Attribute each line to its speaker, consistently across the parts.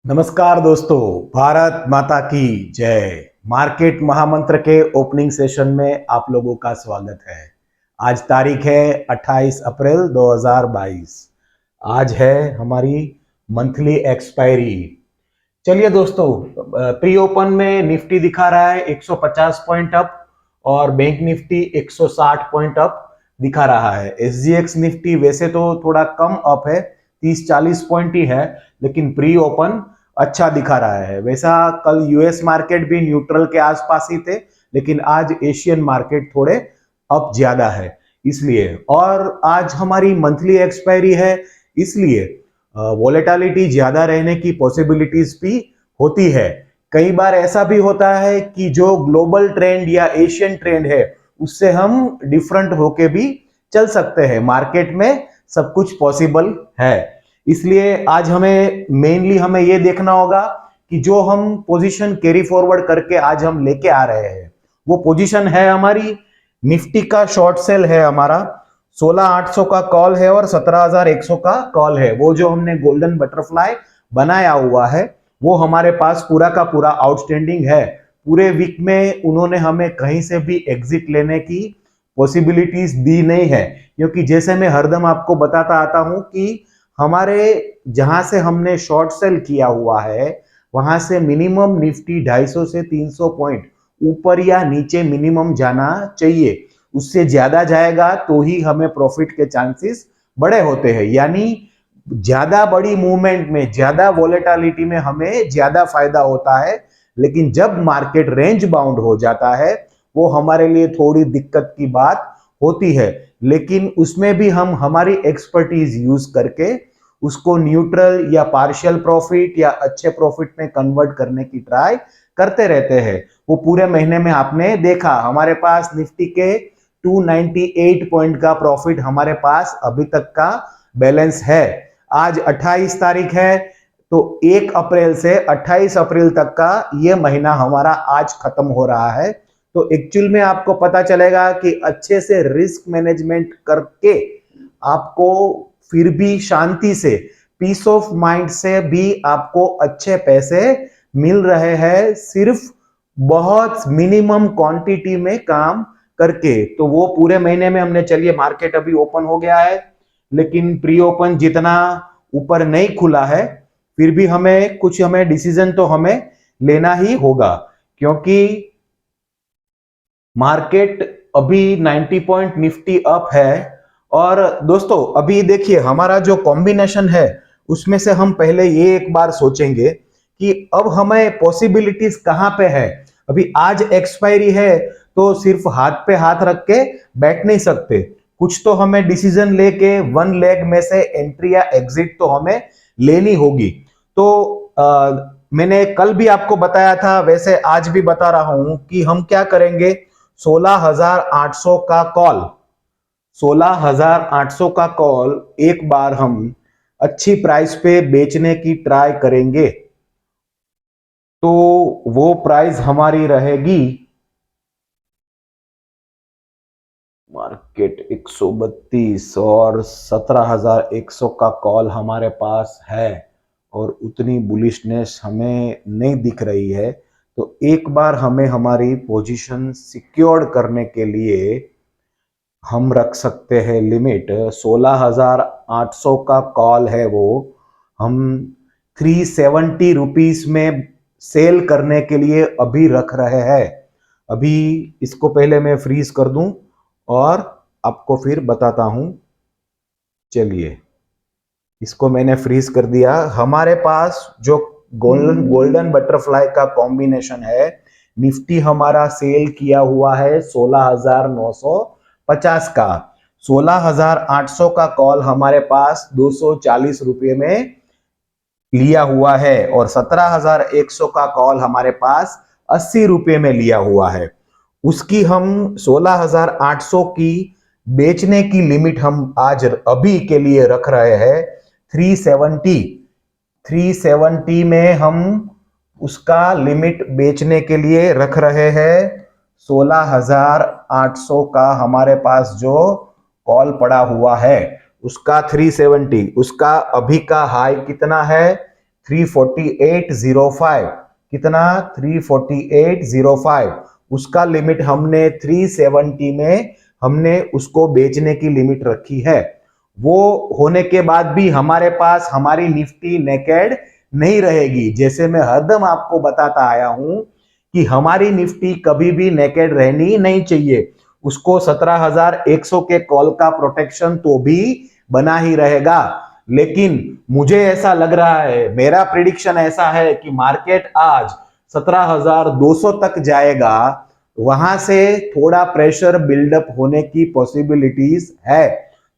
Speaker 1: नमस्कार दोस्तों, भारत माता की जय। मार्केट महामंत्र के ओपनिंग सेशन में आप लोगों का स्वागत है। आज तारीख है 28 अप्रैल 2022। आज है हमारी मंथली एक्सपायरी। चलिए दोस्तों, प्री ओपन में निफ्टी दिखा रहा है 150 पॉइंट अप और बैंक निफ्टी 160 पॉइंट अप दिखा रहा है। एसजीएक्स निफ्टी वैसे तो थोड़ा कम अप है, 30-40 पॉइंट ही है, लेकिन प्री ओपन अच्छा दिखा रहा है। वैसा कल यूएस मार्केट भी न्यूट्रल के आसपास ही थे, लेकिन आज एशियन मार्केट थोड़े अप ज्यादा है इसलिए। और आज हमारी मंथली एक्सपायरी है, इसलिए वोलेटिलिटी ज्यादा रहने की पॉसिबिलिटीज भी होती है। कई बार ऐसा भी होता है कि जो ग्लोबल ट्रेंड या एशियन ट्रेंड है उससे हम डिफरेंट होके भी चल सकते हैं। मार्केट में सब कुछ पॉसिबल है, इसलिए आज हमें ये देखना होगा कि जो हम पोजीशन कैरी फॉरवर्ड करके आज हम लेके आ रहे हैं वो पोजीशन है हमारी निफ्टी का शॉर्ट सेल है, हमारा 16,800 का कॉल है और 17,100 का कॉल है। वो जो हमने गोल्डन बटरफ्लाई बनाया हुआ है वो हमारे पास पूरा का पूरा आउटस्टैंडिंग है। पूरे वीक में उन्होंने हमें कहीं से भी एग्जिट लेने की पॉसिबिलिटीज दी नहीं है, क्योंकि जैसे मैं हरदम आपको बताता आता हूं कि हमारे जहां से हमने शॉर्ट सेल किया हुआ है वहां से मिनिमम निफ्टी 250 से 300 पॉइंट ऊपर या नीचे मिनिमम जाना चाहिए। उससे ज्यादा जाएगा तो ही हमें प्रॉफिट के चांसेस बड़े होते हैं। यानी ज्यादा बड़ी मूवमेंट में, ज्यादा वोलेटिलिटी में हमें ज्यादा फायदा होता है, लेकिन जब मार्केट रेंज बाउंड हो जाता है वो हमारे लिए थोड़ी दिक्कत की बात होती है। लेकिन उसमें भी हम हमारी एक्सपर्टीज यूज करके उसको न्यूट्रल या पार्शियल प्रॉफिट या अच्छे प्रॉफिट में कन्वर्ट करने की ट्राई करते रहते हैं। वो पूरे महीने में आपने देखा हमारे पास निफ्टी के 298 पॉइंट का प्रॉफिट हमारे पास अभी तक का बैलेंस है। आज 28 तारीख है, तो 1 अप्रैल से 28 अप्रैल तक का ये महीना हमारा आज खत्म हो रहा है। तो एक्चुअल में आपको पता चलेगा कि अच्छे से रिस्क मैनेजमेंट करके आपको फिर भी शांति से, पीस ऑफ माइंड से भी आपको अच्छे पैसे मिल रहे हैं, सिर्फ बहुत मिनिमम क्वांटिटी में काम करके। तो वो पूरे महीने में हमने, चलिए मार्केट अभी ओपन हो गया है लेकिन प्री ओपन जितना ऊपर नहीं खुला है, फिर भी हमें डिसीजन तो हमें लेना ही होगा, क्योंकि मार्केट अभी 90 पॉइंट निफ्टी अप है। और दोस्तों अभी देखिए हमारा जो कॉम्बिनेशन है उसमें से हम पहले ये एक बार सोचेंगे कि अब हमें पॉसिबिलिटीज कहां पे है। अभी आज एक्सपायरी है तो सिर्फ हाथ पे हाथ रख के बैठ नहीं सकते, कुछ तो हमें डिसीजन लेके वन लेग में से एंट्री या एग्जिट तो हमें लेनी होगी। तो मैंने कल भी आपको बताया था, वैसे आज भी बता रहा हूं कि हम क्या करेंगे। 16,800 का कॉल, 16,800 का कॉल एक बार हम अच्छी प्राइस पे बेचने की ट्राई करेंगे। तो वो प्राइस हमारी रहेगी, मार्केट 132 और 17,100 का कॉल हमारे पास है और उतनी बुलिशनेस हमें नहीं दिख रही है। तो एक बार हमें हमारी पोजीशन सिक्योर करने के लिए हम रख सकते हैं लिमिट 16,800 का कॉल है, वो हम 370 रुपीस में सेल करने के लिए अभी रख रहे हैं। अभी इसको पहले मैं फ्रीज कर दूं और आपको फिर बताता हूं। चलिए इसको मैंने फ्रीज कर दिया। हमारे पास जो गोल्डन बटरफ्लाई का कॉम्बिनेशन है, निफ्टी हमारा सेल किया हुआ है 16,950 का, 16,800 का कॉल हमारे पास 240 रुपये में लिया हुआ है और 17,100 का कॉल हमारे पास 80 रुपये में लिया हुआ है। उसकी हम 16,800 की बेचने की लिमिट हम आज अभी के लिए रख रहे हैं 370 में हम उसका लिमिट बेचने के लिए रख रहे हैं। 16,800 का हमारे पास जो कॉल पड़ा हुआ है उसका 370, उसका अभी का हाई कितना है 348.05, कितना 348.05, उसका लिमिट हमने 370 में हमने उसको बेचने की लिमिट रखी है। वो होने के बाद भी हमारे पास हमारी निफ्टी नेकेड नहीं रहेगी। जैसे मैं हरदम आपको बताता आया हूं कि हमारी निफ्टी कभी भी नेकेड रहनी नहीं चाहिए। उसको 17,100 के कॉल का प्रोटेक्शन तो भी बना ही रहेगा। लेकिन मुझे ऐसा लग रहा है, मेरा प्रिडिक्शन ऐसा है कि मार्केट आज 17,200 तक जाएगा। वहां से थोड़ा प्रेशर बिल्डअप होने की पॉसिबिलिटीज है।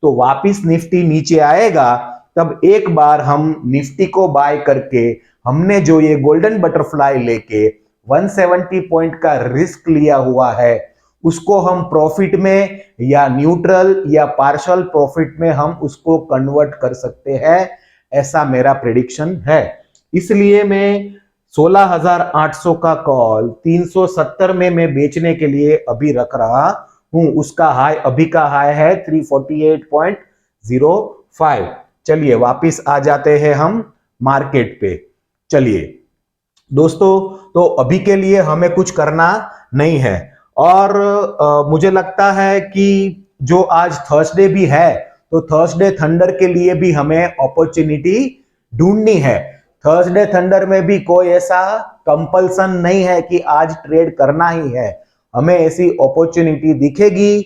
Speaker 1: तो वापिस निफ्टी नीचे आएगा, तब एक बार हम निफ्टी को बाय करके हमने जो ये गोल्डन बटरफ्लाई लेके 170 पॉइंट का रिस्क लिया हुआ है, उसको हम प्रॉफिट में या न्यूट्रल या पार्शियल प्रॉफिट में हम उसको कन्वर्ट कर सकते हैं। ऐसा मेरा प्रेडिक्शन है। इसलिए मैं 16,800 का कॉल 370 में मैं बेचने के लिए अभी रख रहा हूं। उसका हाई, अभी का हाई है 348.05। चलिए वापिस आ जाते हैं हम मार्केट पे। चलिए दोस्तों, तो अभी के लिए हमें कुछ करना नहीं है। और मुझे लगता है कि जो आज थर्सडे भी है, तो थर्सडे थंडर के लिए भी हमें अपॉर्चुनिटी ढूंढनी है। थर्सडे थंडर में भी कोई ऐसा कंपल्सन नहीं है कि आज ट्रेड करना ही है। हमें ऐसी अपॉर्चुनिटी दिखेगी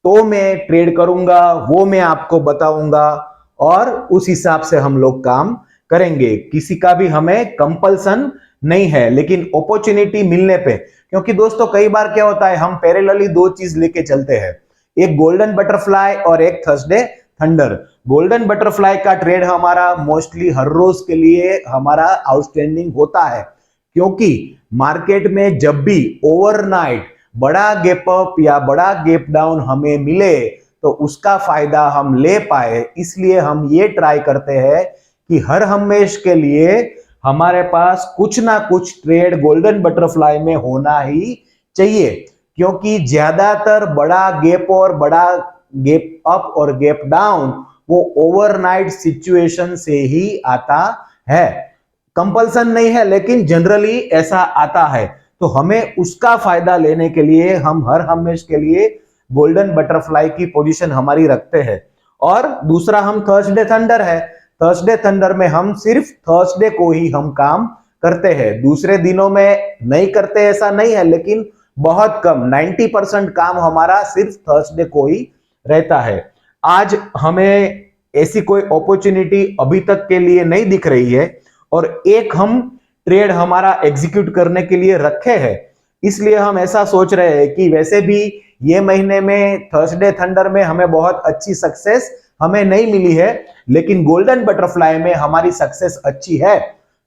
Speaker 1: तो मैं ट्रेड करूंगा, वो मैं आपको बताऊंगा और उस हिसाब से हम लोग काम करेंगे। किसी का भी हमें कंपल्सन नहीं है, लेकिन अपॉर्चुनिटी मिलने पे, क्योंकि दोस्तों कई बार क्या होता है, हम पैरेलली दो चीज लेके चलते हैं, एक गोल्डन बटरफ्लाई और एक थर्सडे थंडर। गोल्डन बटरफ्लाई का ट्रेड हमारा मोस्टली हर रोज के लिए हमारा आउटस्टैंडिंग होता है, क्योंकि मार्केट में जब भी ओवरनाइट बड़ा गैप अप या बड़ा गैप डाउन हमें मिले तो उसका फायदा हम ले पाए। इसलिए हम ये ट्राई करते हैं कि हर हमेश के लिए हमारे पास कुछ ना कुछ ट्रेड गोल्डन बटरफ्लाई में होना ही चाहिए, क्योंकि ज्यादातर बड़ा गैप और बड़ा गैप अप और गैप डाउन वो ओवरनाइट सिचुएशन से ही आता है। कंपल्सन नहीं है, लेकिन जनरली ऐसा आता है। तो हमें उसका फायदा लेने के लिए हम हर हमेश के लिए गोल्डन बटरफ्लाई की पोजीशन हमारी रखते हैं। और दूसरा हम थर्सडे थंडर है, थर्सडे थंडर में हम सिर्फ थर्सडे को ही हम काम करते हैं, दूसरे दिनों में नहीं करते ऐसा नहीं है, लेकिन बहुत कम 90% काम हमारा सिर्फ थर्सडे को ही रहता है। आज हमें ऐसी कोई अपॉर्चुनिटी अभी तक के लिए नहीं दिख रही है और एक हम ट्रेड हमारा एग्जीक्यूट करने के लिए रखे हैं। इसलिए हम ऐसा सोच रहे हैं कि वैसे भी ये महीने में थर्सडे थंडर में हमें बहुत अच्छी सक्सेस हमें नहीं मिली है, लेकिन गोल्डन बटरफ्लाई में हमारी सक्सेस अच्छी है।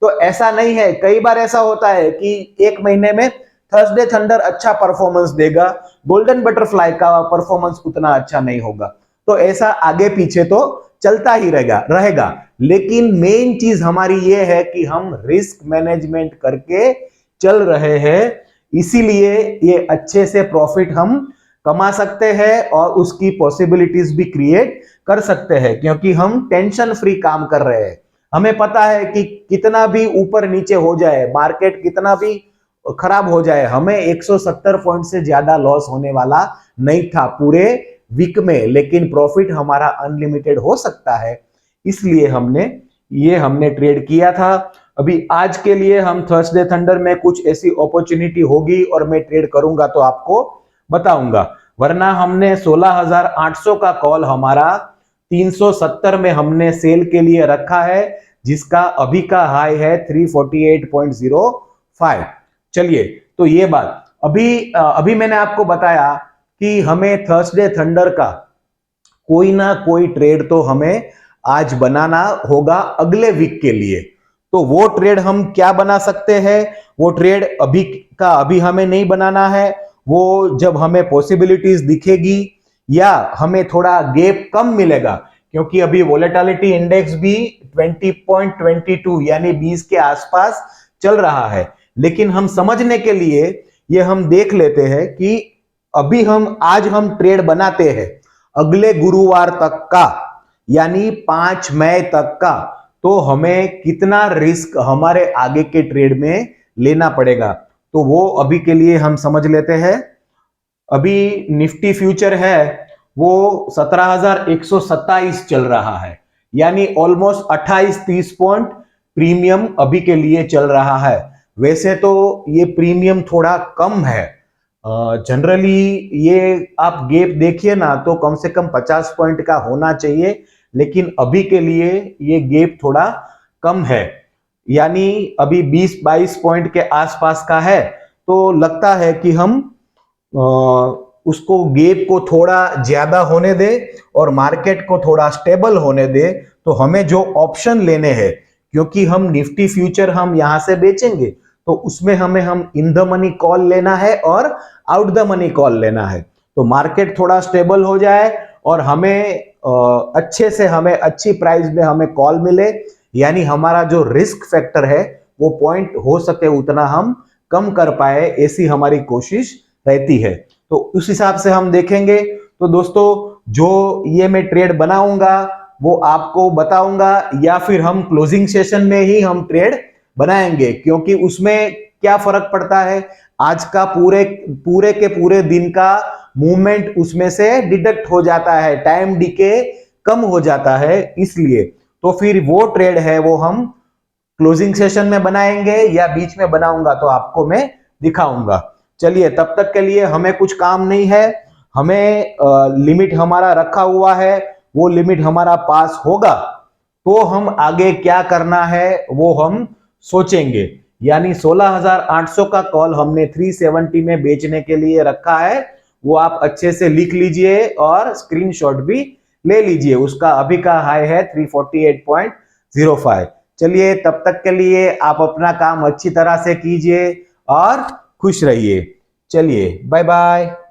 Speaker 1: तो ऐसा नहीं है, कई बार ऐसा होता है कि एक महीने में थर्सडे थंडर अच्छा परफॉर्मेंस देगा, गोल्डन बटरफ्लाई का परफॉर्मेंस उतना अच्छा नहीं होगा। तो ऐसा आगे पीछे तो चलता ही रहेगा। लेकिन मेन चीज हमारी ये है कि हम रिस्क मैनेजमेंट करके चल रहे हैं, इसीलिए ये अच्छे से प्रॉफिट हम कमा सकते हैं और उसकी पॉसिबिलिटीज भी क्रिएट कर सकते हैं, क्योंकि हम टेंशन फ्री काम कर रहे हैं। हमें पता है कि कितना भी ऊपर नीचे हो जाए, मार्केट कितना भी खराब हो जाए, हमें 170 पॉइंट से ज्यादा लॉस होने वाला नहीं था पूरे वीक में, लेकिन प्रॉफिट हमारा अनलिमिटेड हो सकता है। इसलिए हमने ट्रेड किया था। अभी आज के लिए हम थर्सडे थंडर में कुछ ऐसी अपॉर्चुनिटी होगी और मैं ट्रेड करूंगा तो आपको बताऊंगा, वरना हमने 16,800 का कॉल हमारा 370 में हमने सेल के लिए रखा है, जिसका अभी का हाई है 348.05। चलिए, तो ये बात अभी मैंने आपको बताया कि हमें थर्सडे थंडर का कोई ना कोई ट्रेड तो हमें आज बनाना होगा अगले वीक के लिए। तो वो ट्रेड हम क्या बना सकते हैं, वो ट्रेड अभी हमें नहीं बनाना है। वो जब हमें पॉसिबिलिटीज दिखेगी या हमें थोड़ा गैप कम मिलेगा, क्योंकि अभी वोलेटिलिटी इंडेक्स भी 20.22 यानी 20 के आसपास चल रहा है। लेकिन हम समझने के लिए ये हम देख लेते हैं कि आज हम ट्रेड बनाते हैं अगले गुरुवार तक का, यानी 5 मई तक का। तो हमें कितना रिस्क हमारे आगे के ट्रेड में लेना पड़ेगा, तो वो अभी के लिए हम समझ लेते हैं। अभी निफ्टी फ्यूचर है वो 17,127 चल रहा है, यानी ऑलमोस्ट 28-30 पॉइंट प्रीमियम अभी के लिए चल रहा है। वैसे तो ये प्रीमियम थोड़ा कम है, जनरली ये आप गैप देखिए ना तो कम से कम 50 पॉइंट का होना चाहिए, लेकिन अभी के लिए ये गैप थोड़ा कम है, यानी अभी 20-22 पॉइंट के आसपास का है। तो लगता है कि हम उसको गैप को थोड़ा ज्यादा होने दे और मार्केट को थोड़ा स्टेबल होने दे। तो हमें जो ऑप्शन लेने हैं, क्योंकि हम निफ्टी फ्यूचर हम यहां से बेचेंगे, तो उसमें हम इन द मनी कॉल लेना है और आउट द मनी कॉल लेना है। तो मार्केट थोड़ा स्टेबल हो जाए और हमें अच्छे से हमें अच्छी प्राइस में हमें कॉल मिले, यानी हमारा जो रिस्क फैक्टर है वो पॉइंट हो सके उतना हम कम कर पाए, ऐसी हमारी कोशिश रहती है। तो उस हिसाब से हम देखेंगे। तो दोस्तों, जो ये मैं ट्रेड बनाऊंगा वो आपको बताऊंगा, या फिर हम क्लोजिंग सेशन में ही हम ट्रेड बनाएंगे, क्योंकि उसमें क्या फर्क पड़ता है, आज का पूरे के पूरे दिन का मूवमेंट उसमें से डिडक्ट हो जाता है, टाइम डीके कम हो जाता है, इसलिए तो फिर वो ट्रेड है वो हम क्लोजिंग सेशन में बनाएंगे या बीच में बनाऊंगा तो आपको मैं दिखाऊंगा। चलिए, तब तक के लिए हमें कुछ काम नहीं है, हमें लिमिट हमारा रखा हुआ है, वो लिमिट हमारा पास होगा तो हम आगे क्या करना है वो हम सोचेंगे। यानी 16,800 का कॉल हमने 370 में बेचने के लिए रखा है, वो आप अच्छे से लिख लीजिए और स्क्रीनशॉट भी ले लीजिए। उसका अभी का हाई है 348.05। चलिए, तब तक के लिए आप अपना काम अच्छी तरह से कीजिए और खुश रहिए। चलिए, बाय बाय।